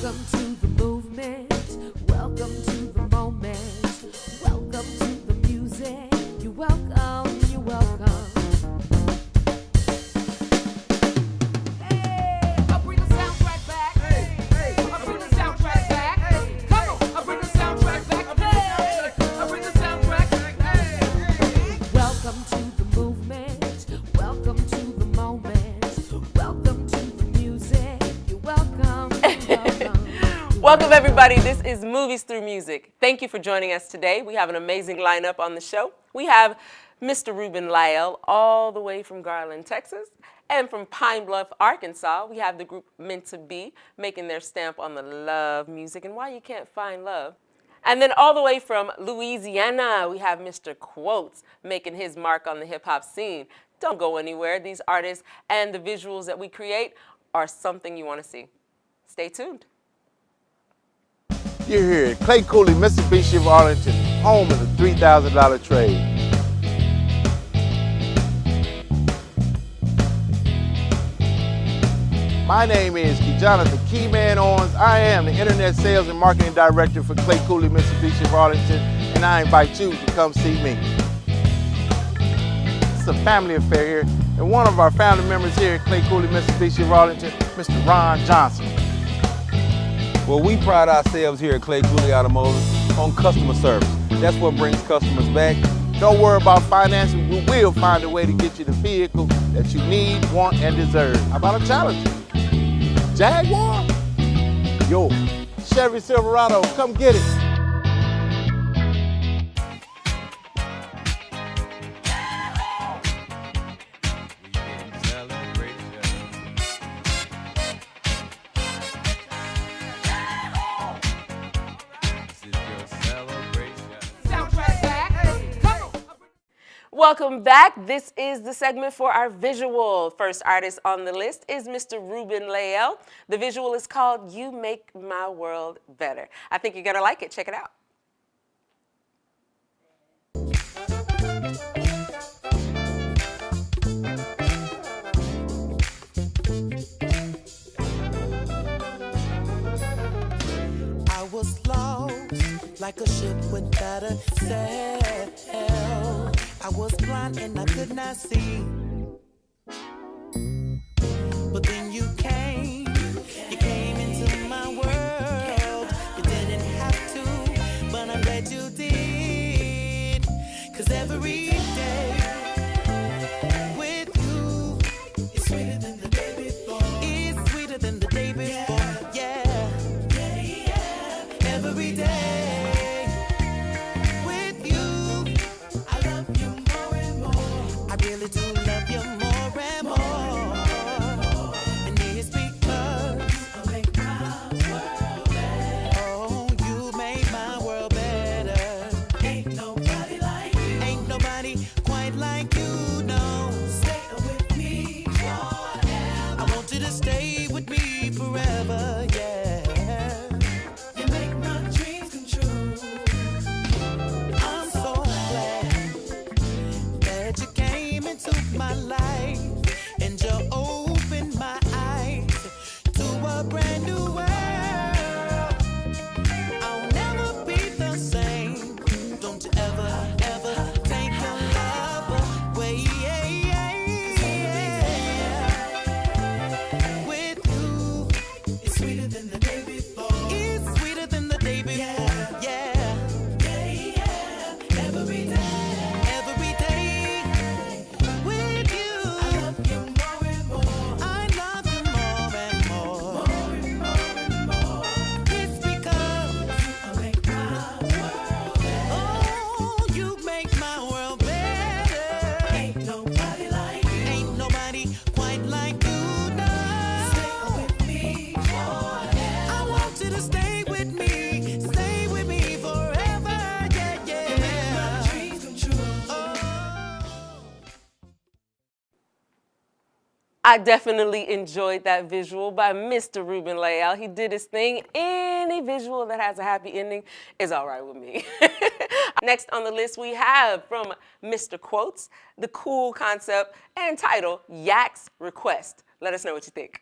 Welcome to the movement. Welcome to the moment. Welcome to the music. You're welcome. You're welcome. Hey, I'll bring the soundtrack back. Hey, I'll bring the soundtrack back. Hey, come on, I'll bring the soundtrack back. Hey, I'll bring the soundtrack back. Hey, welcome to the movement. Welcome to the moment. Welcome to the music. You're welcome. You're welcome. Welcome everybody, this is Movies Through Music. Thank you for joining us today. We have an amazing lineup on the show. We have Mr. Ruben Lyell all the way from Garland, Texas. And from Pine Bluff, Arkansas, we have the group Meant to Be making their stamp on the love music and why you can't find love. And then all the way from Louisiana, we have Mr. Quotes making his mark on the hip hop scene. Don't go anywhere. These artists and the visuals that we create are something you want to see. Stay tuned. You're here at Clay Cooley, Mitsubishi of Arlington, home of the $3,000 trade. My name is Jonathan Keyman Owens. I am the Internet Sales and Marketing Director for Clay Cooley, Mitsubishi of Arlington, and I invite you to come see me. It's a family affair here, and one of our founder members here at Clay Cooley, Mitsubishi of Arlington, Mr. Ron Johnson. Well, we pride ourselves here at Clay Cooley Automotive on customer service. That's what brings customers back. Don't worry about financing. We will find a way to get you the vehicle that you need, want, and deserve. How about a Challenger? Jaguar? Yo, Chevy Silverado, come get it. Welcome back. This is the segment for our visual. First artist on the list is Mr. Ruben Lyell. The visual is called You Make My World Better. I think you're gonna like it. Check it out. I was lost like a ship without a sail. I was blind and I could not see. But then you came into my world. You didn't have to, but I'm glad you did. 'Cause every day with you is sweeter than the day before. It's sweeter than the day before, yeah. Every day with you, I love you more and more. I really do love you more and more. And it's because I make my world better. Oh, you made my world better. Ain't nobody like you. Ain't nobody quite like you, no. Stay with me forever. I want you to stay with me forever, yeah. My life and you opened my eyes to a brand new world. I'll never be the same. Don't you ever, ever take your love away. With you, it's sweeter than the day before. It's sweeter than the day before, yeah. Every day. I definitely enjoyed that visual by Mr. Ruben Lyell. He did his thing. Any visual that has a happy ending is all right with me. Next on the list we have from Mr. Quotes, the cool concept and title, Yak's Request. Let us know what you think.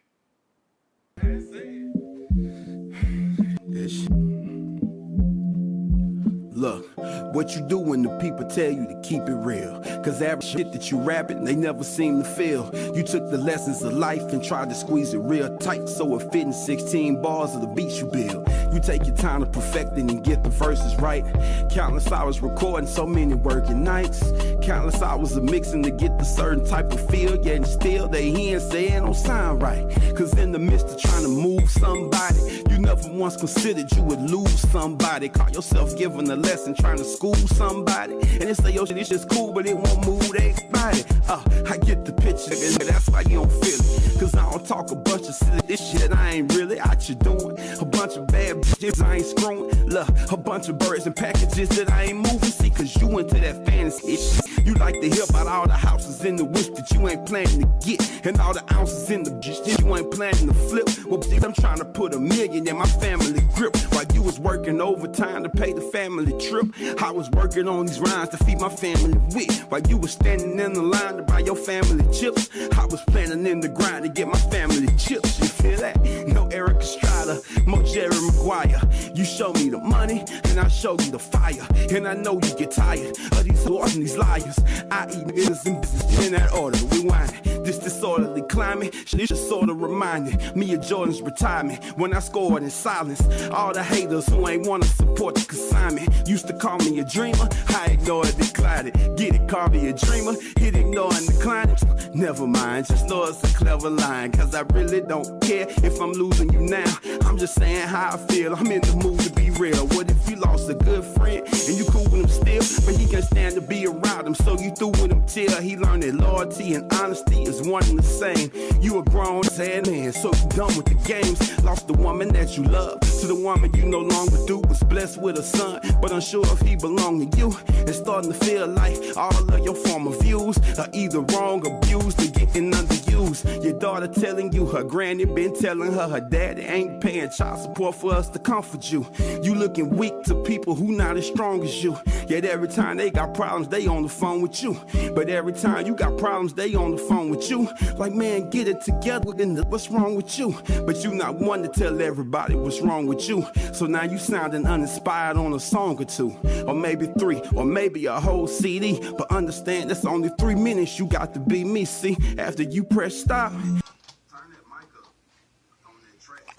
what you do when the people tell you to keep it real. Cause every shit that you rapping, they never seem to feel. You took the lessons of life and tried to squeeze it real tight so it fit in 16 bars of the beat you build. You take your time to perfect it and get the verses right. Countless hours recording, so many working nights. Countless hours of mixing to get the certain type of feel. Yet and still they hear and say it don't sound right. Cause in the midst of trying to move somebody, you never once considered you would lose somebody. Call yourself giving a lesson, trying to school somebody. And they say, yo, shit, this shit's cool, but it won't move their body. I get the picture, and that's why you don't feel it. Cause I don't talk a bunch of silly this shit I ain't really out you doing. A bunch of bad bitches I ain't screwing. Look, a bunch of birds and packages that I ain't moving. See, cause you into that fantasy shit. You like to hear about all the houses in the wish that you ain't planning to get. And all the ounces in the shit you ain't planning to flip. Well, I'm trying to put $1 million in my family grip. While you was working overtime to pay the family trip, I was working on these rhymes to feed my family with. While you was standing in the line to buy your family chips, I was planning in the grind to get my family chips. You feel that? No Eric Estrada, no Jerry Maguire. You show me the money, and I show you the fire. And I know you get tired of these whores and these liars. I eat niggas and business in that order. Rewind it. This disorderly climate, this just sort of reminded me of Jordan's retirement when I scored in silence. All the haters who ain't wanna support the consignment used to call me a dreamer. I ignored it, declined it. Get it, call me a dreamer. Hit ignore and decline it. Never mind, just know it's a clever line. Cause I really don't care if I'm losing you now. I'm just saying how I feel. I'm in the mood to be real. What if you lost a good friend and you cool with him still? But he can't stand to be around him, so you through with him till he learned that loyalty and honesty is one and the same. You a grown sad man, so you done with the games. Lost the woman that you love to the woman you no longer do. Was blessed with a son, but unsure if he belonged to you. And starting to feel like all of your former views are either wrong, abused, or getting underused. Your daughter telling you her granny been telling her daddy ain't paying child support for us to comfort you. You looking weak to people who not as strong as you. Yet every time they got problems, they on the phone with you. But every time you got problems, they on the phone with you. Like, man, get it together, and what's wrong with you? But you not one to tell everybody what's wrong with you. So now you sounding uninspired on a song or two, or maybe 3, or maybe a whole CD. But understand, that's only 3 minutes you got to be me. See, after you press stop.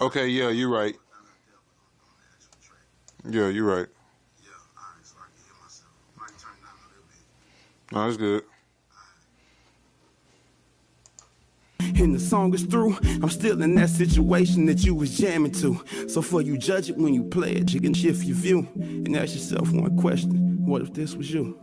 Okay, yeah, you're right. Yeah, you're right. No, that's good. And the song is through, I'm still in that situation that you was jamming to. So for you judge it when you play it, you can shift your view and ask yourself one question: what if this was you?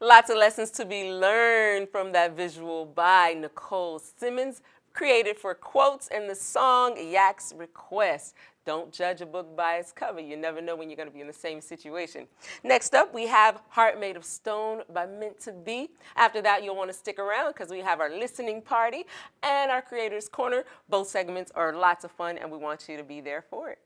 Lots of lessons to be learned from that visual by Nicole Simmons, created for quotes in the song Yak's Request. Don't judge a book by its cover. You never know when you're going to be in the same situation. Next up, we have Heart Made of Stone by Meant to Be. After that, you'll want to stick around because we have our listening party and our Creators Corner. Both segments are lots of fun, and we want you to be there for it.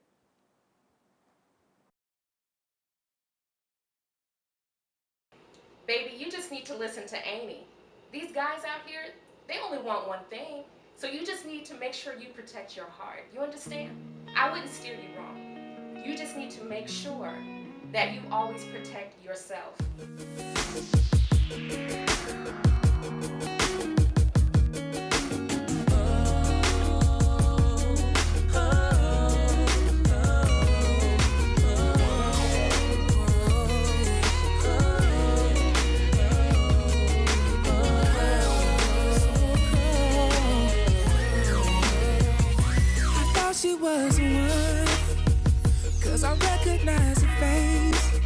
Baby, you just need to listen to Amy. These guys out here, they only want one thing. So you just need to make sure you protect your heart. You understand? I wouldn't steer you wrong. You just need to make sure that you always protect yourself. She was the one, 'cause I recognize her face.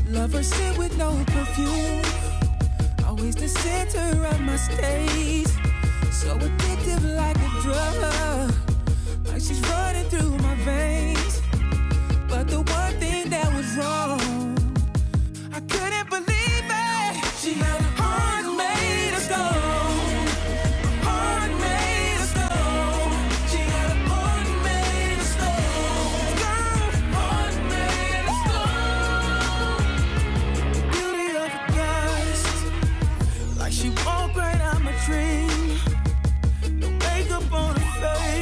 Love her sit with no perfume, always the center of my stage. So addictive like a drug, like she's running through my veins. But the one thing that was wrong, I couldn't believe it. She had a heart made of stone. She walked right out my dream. No makeup on her face.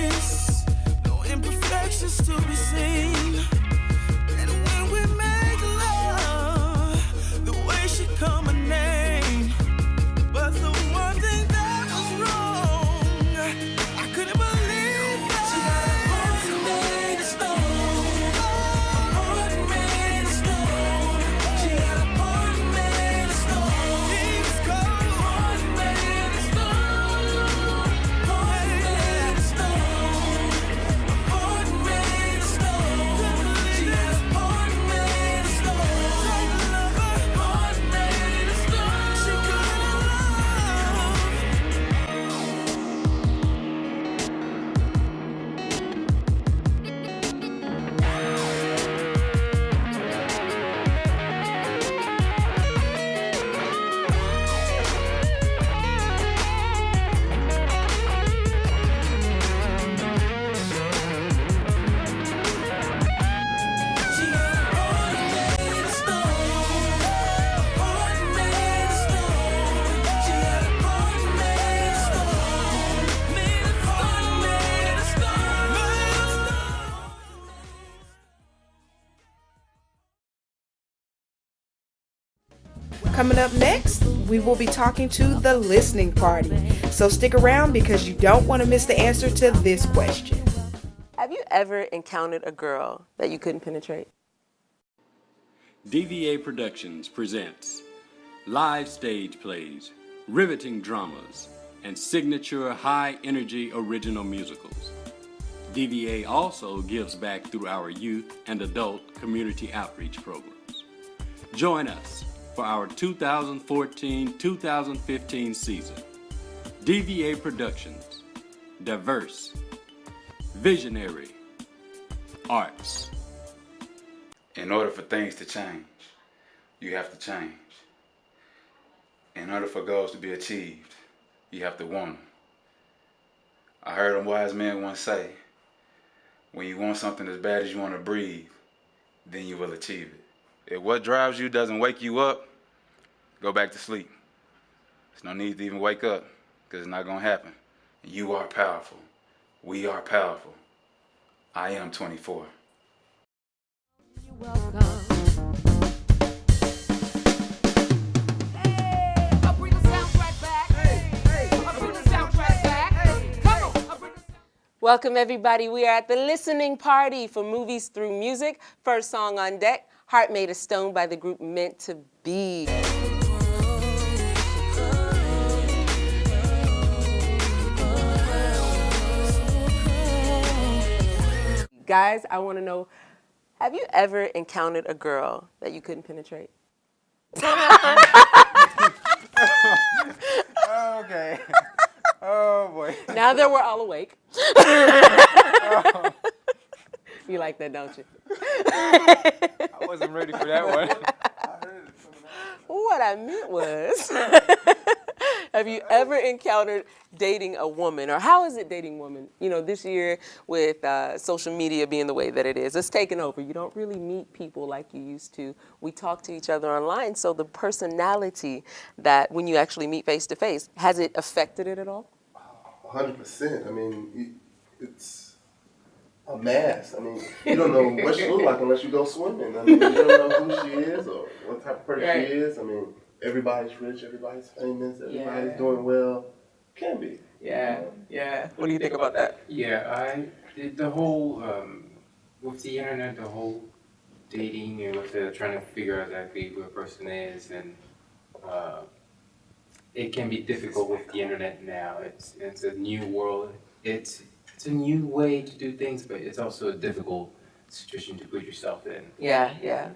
Coming up next, we will be talking to the listening party. So stick around because you don't want to miss the answer to this question. Have you ever encountered a girl that you couldn't penetrate? DVA Productions presents live stage plays, riveting dramas, and signature high-energy original musicals. DVA also gives back through our youth and adult community outreach programs. Join us for our 2014-2015 season. DVA Productions, diverse, visionary, arts. In order for things to change, you have to change. In order for goals to be achieved, you have to want them. I heard a wise man once say, when you want something as bad as you want to breathe, then you will achieve it. If what drives you doesn't wake you up, go back to sleep. There's no need to even wake up, because it's not going to happen. You are powerful. We are powerful. I am 24. You're welcome. Hey, I'll bring the soundtrack back. I'll bring the soundtrack back. Come on, I'll bring the Welcome, everybody. We are at the listening party for Movies Through Music. First song on deck, Heart Made of Stone by the group Meant to Be. Guys, I want to know, have you ever encountered a girl that you couldn't penetrate? Okay. Oh boy. Now that we're all awake. You like that, don't you? I wasn't ready for that one. What I meant was, have you ever encountered dating a woman, or how is it dating women? You know, this year with social media being the way that it is, it's taken over. You don't really meet people like you used to. We talk to each other online, so the personality that when you actually meet face to face, has it affected it at all? 100%. I mean, it's a mask. I mean, you don't know what she looks like unless you go swimming. I mean, you don't know who she is or what type of person Right. she is. I mean, everybody's rich, everybody's famous, everybody's doing well. Can be. Yeah, yeah. What do you think about that? Yeah, the whole, with the internet, the whole dating and with trying to figure out exactly who a person is, and it can be difficult with the internet now. It's a new world. It's a new way to do things, but it's also a difficult situation to put yourself in. Yeah, yeah.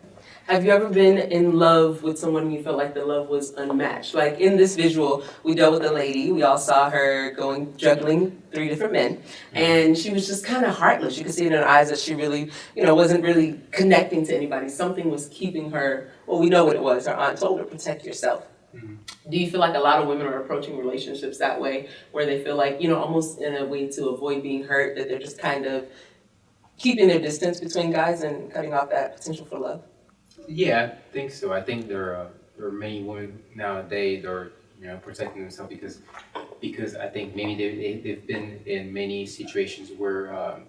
Have you ever been in love with someone and you felt like the love was unmatched? Like in this visual, we dealt with a lady. We all saw her juggling 3 different men, and she was just kind of heartless. You could see it in her eyes that she really, wasn't really connecting to anybody. Something was keeping her. Well, we know what it was. Her aunt told her, protect yourself. Do you feel like a lot of women are approaching relationships that way, where they feel like, almost in a way to avoid being hurt, that they're just kind of keeping their distance between guys and cutting off that potential for love? Yeah, I think so. I think there are many women nowadays that are protecting themselves because I think maybe they've been in many situations where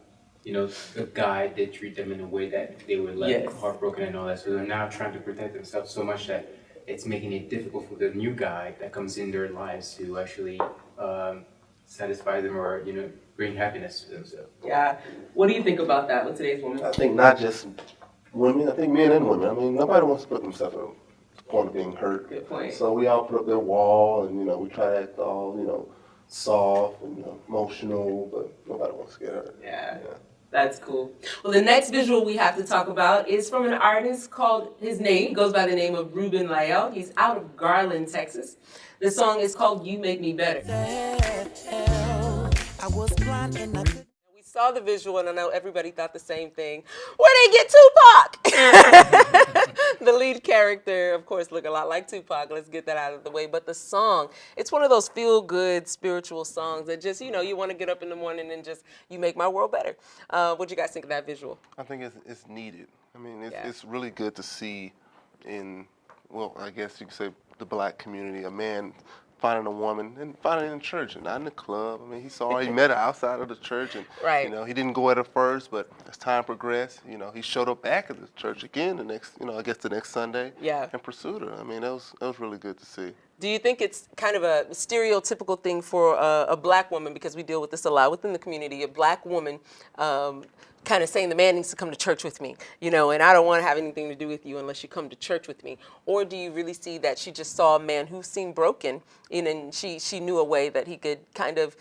the guy did treat them in a way that they were left heartbroken and all that. So they're now trying to protect themselves so much that it's making it difficult for the new guy that comes in their lives to actually satisfy them or bring happiness to themselves. Yeah. What do you think about that with today's women? I think not just women, I think men and women. I mean, nobody wants to put themselves at the point of being hurt. Good point. So we all put up their wall and, we try to act all, soft and emotional, but nobody wants to get hurt. Yeah. That's cool. Well, the next visual we have to talk about is from an artist his name goes by the name of Ruben Lael. He's out of Garland, Texas. The song is called You Make Me Better. I was blind and I could. We saw the visual, and I know everybody thought the same thing. Where'd they get Tupac? The lead character, of course, look a lot like Tupac. Let's get that out of the way. But the song, it's one of those feel-good spiritual songs that just, you want to get up in the morning and just, you make my world better. What do you guys think of that visual? I think it's needed. I mean, it's really good to see in, well, I guess you could say the black community, a man finding a woman and finding her in church and not in the club. I mean, he met her outside of the church, and Right. you know, he didn't go at her first, but as time progressed, you know, he showed up back at the church again the next, you know, I guess the next Sunday, Yeah. and pursued her. I mean, that was really good to see. Do you think it's kind of a stereotypical thing for a black woman, because we deal with this a lot within the community, a black woman kind of saying the man needs to come to church with me, you know, and I don't want to have anything to do with you unless you come to church with me? Or do you really see that she just saw a man who seemed broken, and she knew a way that he could kind of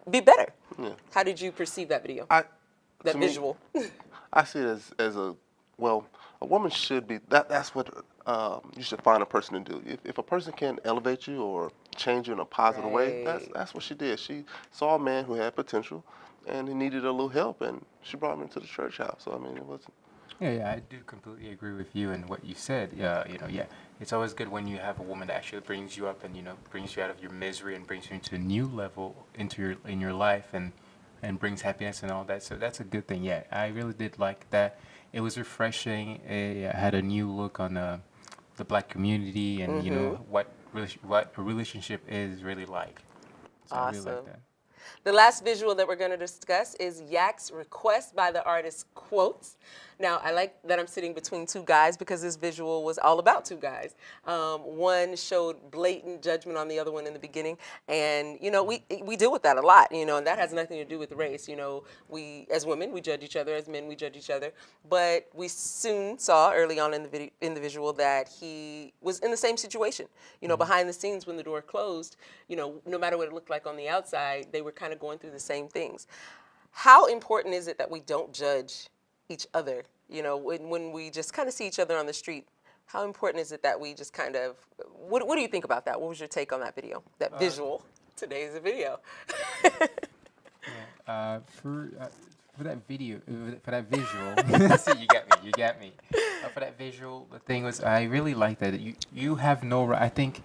be better? Yeah. How did you perceive that video, To that me, visual? I see it as a woman should be, that's what you should find a person to do. If a person can elevate you or change you in a positive way, that's what she did. She saw a man who had potential, and he needed a little help, and she brought him into the church house. So I mean, it wasn't. Yeah, I do completely agree with you and what you said. Yeah, it's always good when you have a woman that actually brings you up and brings you out of your misery and brings you into a new level in your life and brings happiness and all that. So that's a good thing. Yeah, I really did like that. It was refreshing. It had a new look on the black community and what a relationship is really like. So I really like that. The last visual that we're going to discuss is Yak's request by the artist Quotes. Now, I like that I'm sitting between two guys because this visual was all about two guys. One showed blatant judgment on the other one in the beginning, and we deal with that a lot, and that has nothing to do with race. We as women we judge each other, as men we judge each other, but we soon saw early on in the visual that he was in the same situation. Behind the scenes when the door closed, no matter what it looked like on the outside, they were kind of going through the same things. How important is it that we don't judge each other? When we just kind of see each other on the street, how important is it that we just kind of, what do you think about that? What was your take on that video, that visual? Today is a video. For that video, for that visual, see, you got me. For that visual, the thing was, I really like that. You have no right, I think,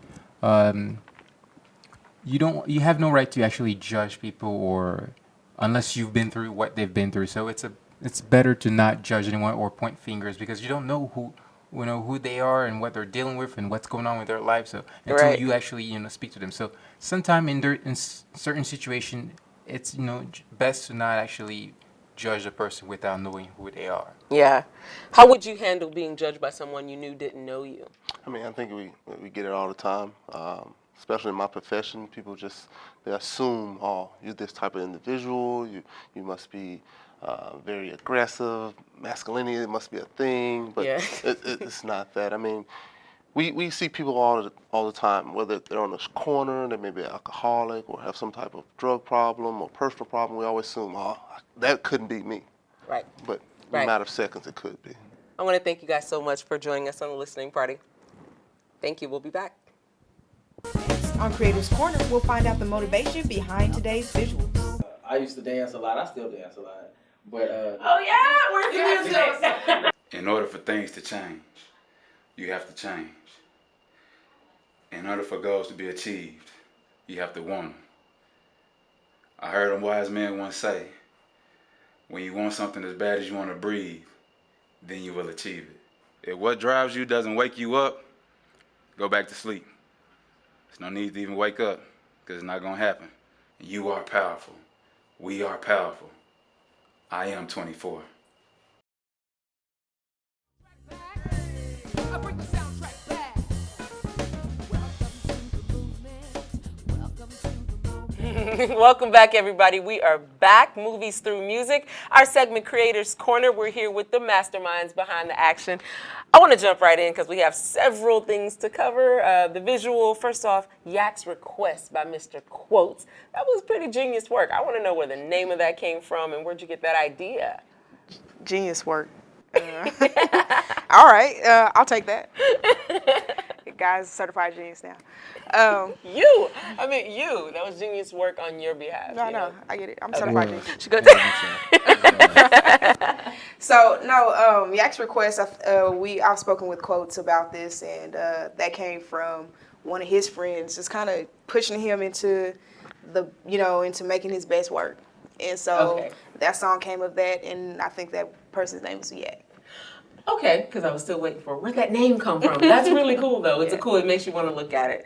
you have no right to actually judge people or unless you've been through what they've been through. So it's better to not judge anyone or point fingers because you don't know who they are and what they're dealing with and what's going on with their life. So until you actually speak to them. So sometime in certain situation, it's best to not actually judge a person without knowing who they are. Yeah. How would you handle being judged by someone you knew didn't know you? I mean, I think we get it all the time. Especially in my profession, people they assume, oh, you're this type of individual. You must be very aggressive. Masculinity must be a thing, but it's not that. I mean, we see people all the time, whether they're on this corner, they may be an alcoholic or have some type of drug problem or personal problem. We always assume, oh, that couldn't be me. Right. But in a matter of seconds, it could be. I want to thank you guys so much for joining us on the listening party. Thank you. We'll be back. On Creators Corner, we'll find out the motivation behind today's visuals. I used to dance a lot. I still dance a lot. But Where's the music? In order for things to change, you have to change. In order for goals to be achieved, you have to want them. I heard a wise man once say, when you want something as bad as you want to breathe, then you will achieve it. If what drives you doesn't wake you up, go back to sleep. There's no need to even wake up, because it's not going to happen. You are powerful. We are powerful. I am 24. I bring the soundtrack back. Welcome to the movement. Welcome back, everybody. We are back, Movies Through Music. Our segment, Creators Corner. We're here with the masterminds behind the action. I want to jump right in because we have several things to cover. The visual, first off, Yak's request by Mr. Quotes. That was pretty genius work. I want to know where the name of that came from and where'd you get that idea? Genius work. All right, I'll take that. Guy's certified genius now. You. That was genius work on your behalf. No, I get it. I'm certified genius. She good. So no, Yak's request. I've spoken with Quotes about this, and that came from one of his friends, just kind of pushing him into into making his best work. And so that song came of that, and I think that person's name was Yak. Okay, because I was still waiting for where'd that name come from. That's really cool, though. It's a cool. It makes you want to look at it.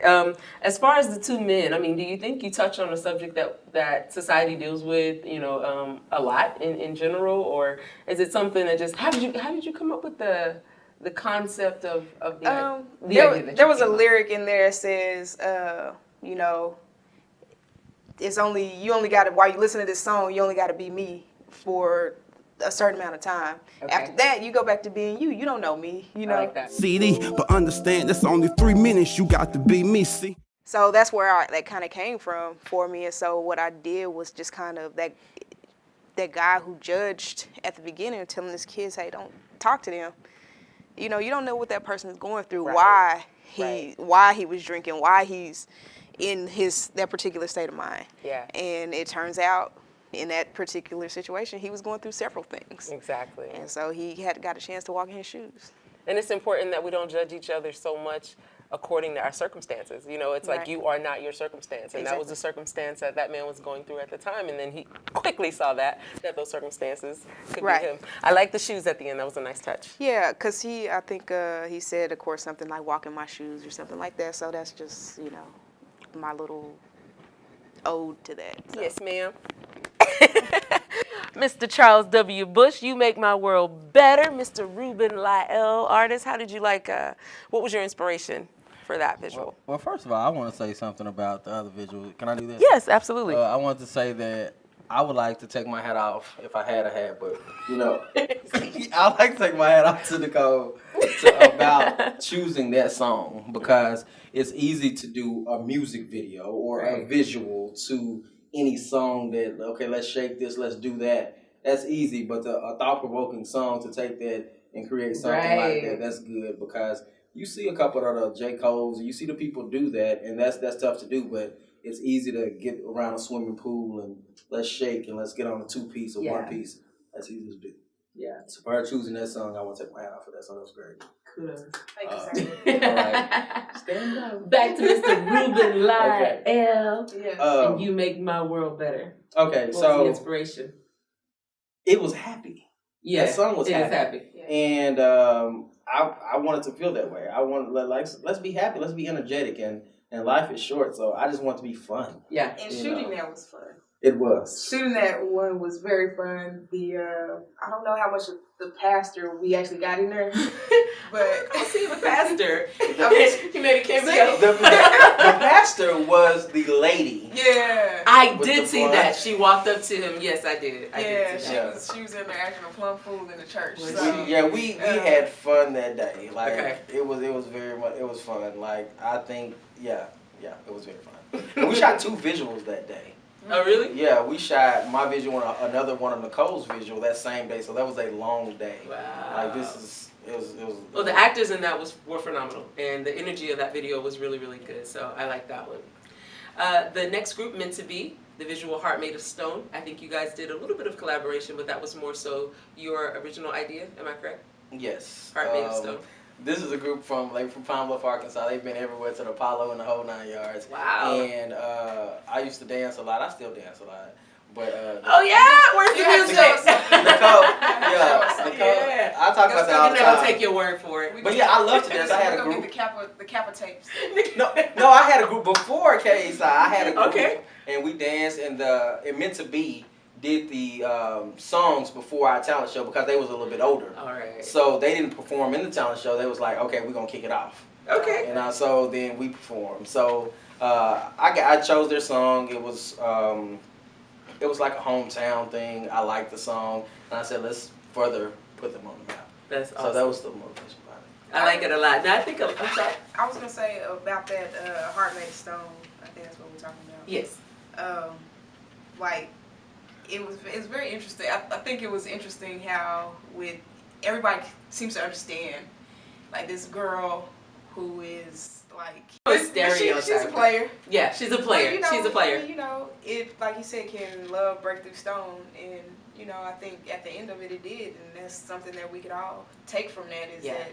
As far as the two men, I mean, do you think you touch on a subject that society deals with, a lot in general, or is it something that just how did you come up with the concept of the idea that there was a came up? lyric in there that says, it's only you only got to while you listen to this song, you only got to be me for a certain amount of time. Okay. After that, you go back to being you. You don't know me, I like that. CD, but understand that's only 3 minutes. You got to be me, see. So that's where that kind of came from for me. And so what I did was just kind of that guy who judged at the beginning, telling his kids, hey, don't talk to them. You don't know what that person is going through, why he was drinking, why he's in that particular state of mind. Yeah. And it turns out in that particular situation, he was going through several things. Exactly. And so he got a chance to walk in his shoes. And it's important that we don't judge each other so much according to our circumstances. It's like you are not your circumstance. And that was the circumstance that man was going through at the time. And then he quickly saw that those circumstances could be him. I like the shoes at the end. That was a nice touch. Yeah, because I think he said, of course, something like walk in my shoes or something like that. So that's just, my little ode to that. So. Yes, ma'am. Mr. Charles W. Bush, you make my world better. Mr. Ruben Lyle, artist, how did you what was your inspiration for that visual? Well, first of all, I want to say something about the other visual. Can I do this? Yes, absolutely. I want to say that I would like to take my hat off if I had a hat, but I like to take my hat off to Nicole about choosing that song because it's easy to do a music video or a visual to any song that, okay, let's shake this, let's do that. That's easy, but a thought-provoking song to take that and create something like that, that's good because you see a couple of the J. Cole's, and you see the people do that, and that's tough to do, but it's easy to get around a swimming pool and let's shake and let's get on a two-piece or one-piece. That's easy to do. Yeah. So for her choosing that song, I want to take my hat off for that song. That was great. Kudos. Thank you, sir. All right. Stand up. Back to Mr. Ruben Lyle. Yeah. And you make my world better. Okay, What so was the inspiration? it was happy. Yeah, that song was it happy. is happy. Yeah. And I wanted to feel that way. I wanted let's be happy, let's be energetic, and life is short, so I just want it to be fun. Yeah. And shooting that was fun. It was. Shooting that one was very fun. I don't know how much of the pastor we actually got in there, but I see the pastor. he made a cameo. The pastor was the lady. Yeah. I With did the see fun. that. She walked up to him. Yes, I did. I did see that. She was in there acting a plum fool in the church. Was So, We had fun that day. Like Okay. it was very much, it was fun. Like I think it was very fun. And we shot 2 visuals that day. Oh, really? Yeah, we shot my visual and another one of Nicole's visual that same day. So that was a long day. Wow. Like it was. Well, the actors in that were phenomenal, and the energy of that video was really, really good. So I like that one. The next group, Meant to Be, the visual Heart Made of Stone. I think you guys did a little bit of collaboration, but that was more so your original idea. Am I correct? Yes. Heart Made of Stone. This is a group from Pine Bluff, Arkansas. They've been everywhere to the Apollo and the whole 9 yards. Wow. And I used to dance a lot. I still dance a lot. But oh yeah, where's the music? Nicole, I talk about that all the You never time. take your word for it. But yeah, I love to dance. I had a group. the Kappa tapes. No, I had a group before KSI. I had a group, Okay. and we danced. And it Meant to Be did the songs before our talent show because they was a little bit older. All right. So they didn't perform in the talent show. They was like, okay, we're gonna kick it off. Okay. And so then we performed. So I chose their song. It was like a hometown thing. I liked the song, and I said, let's further put them on the map. That's awesome. So that was the motivation behind it. I like it a lot. Now I think I'm sorry. I was gonna say about that Heart Made of Stone. I think that's what we're talking about. Yes. Like it was very interesting. I think it was interesting how everybody seems to understand, like this girl who is like she's a player. Yeah, she's a player. She's a player. It like you said, can love break through stone, and I think at the end of it, it did, and that's something that we could all take from that is that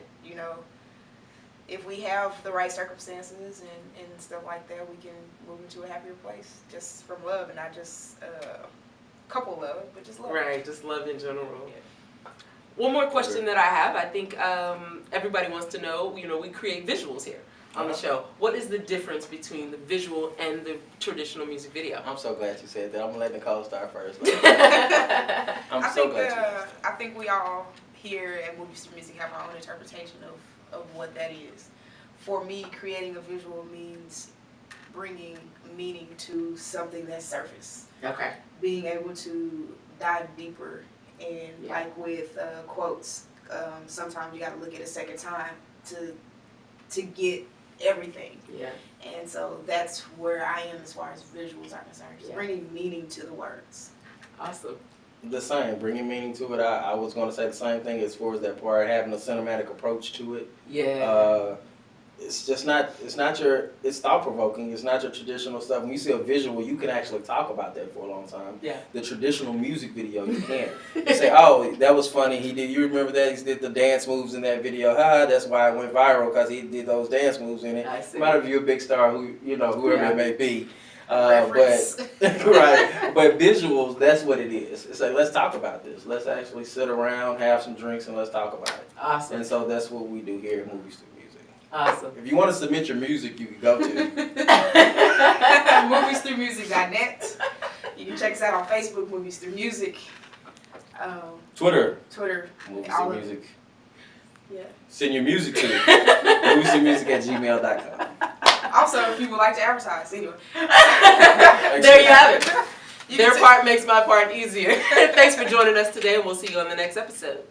if we have the right circumstances and stuff like that, we can move into a happier place just from love, and not just couple love, but just love. Right, just love in general. Yeah. One more question that I have. I think everybody wants to know, you know, we create visuals here on the show. What is the difference between the visual and the traditional music video? I'm so glad you said that. I'm gonna let Nicole start first. I think we all here at Movies Through Music have our own interpretation of what that is. For me, creating a visual means bringing meaning to something that's surface. Okay. Being able to dive deeper, and like with quotes, sometimes you got to look at a second time to get everything. Yeah. And so that's where I am as far as visuals are concerned, just bringing meaning to the words. Awesome. The same, bringing meaning to it. I was going to say the same thing as far as that part, having a cinematic approach to it. Yeah. It's just not, it's thought provoking. It's not your traditional stuff. When you see a visual, you can actually talk about that for a long time. Yeah. The traditional music video, you can't. You say, oh, that was funny. You remember that? He did the dance moves in that video. That's why it went viral, because he did those dance moves in it. I see. Might have you a big star, whoever it may be. But right, but visuals, that's what it is. It's like, let's talk about this. Let's actually sit around, have some drinks, and let's talk about it. Awesome. And so that's what we do here at Movies Through Music. Awesome. If you want to submit your music, you can go to moviesthroughmusic.net. You can check us out on Facebook, Movies Through Music. Twitter, Movies Through Music. Yeah. Send your music to moviesthroughmusic@gmail.com. Also, if people like to advertise, anyway. There you have it. Their part makes my part easier. Thanks for joining us today, and we'll see you on the next episode.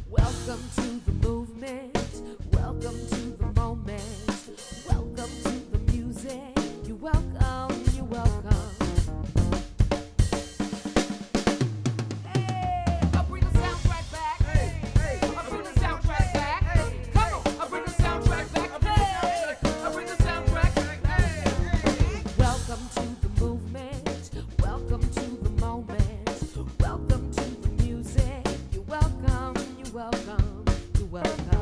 Welcome to the movement. Welcome to the moment. Welcome to the music. You're welcome. You're welcome. Hey, I'll bring the soundtrack back. Hey, I'll bring the soundtrack back. Come on, I'll bring the soundtrack back. Hey, I'll bring the soundtrack back. Welcome to the movement. Welcome to the moment. Welcome to the music. You're welcome. You're welcome. You're welcome.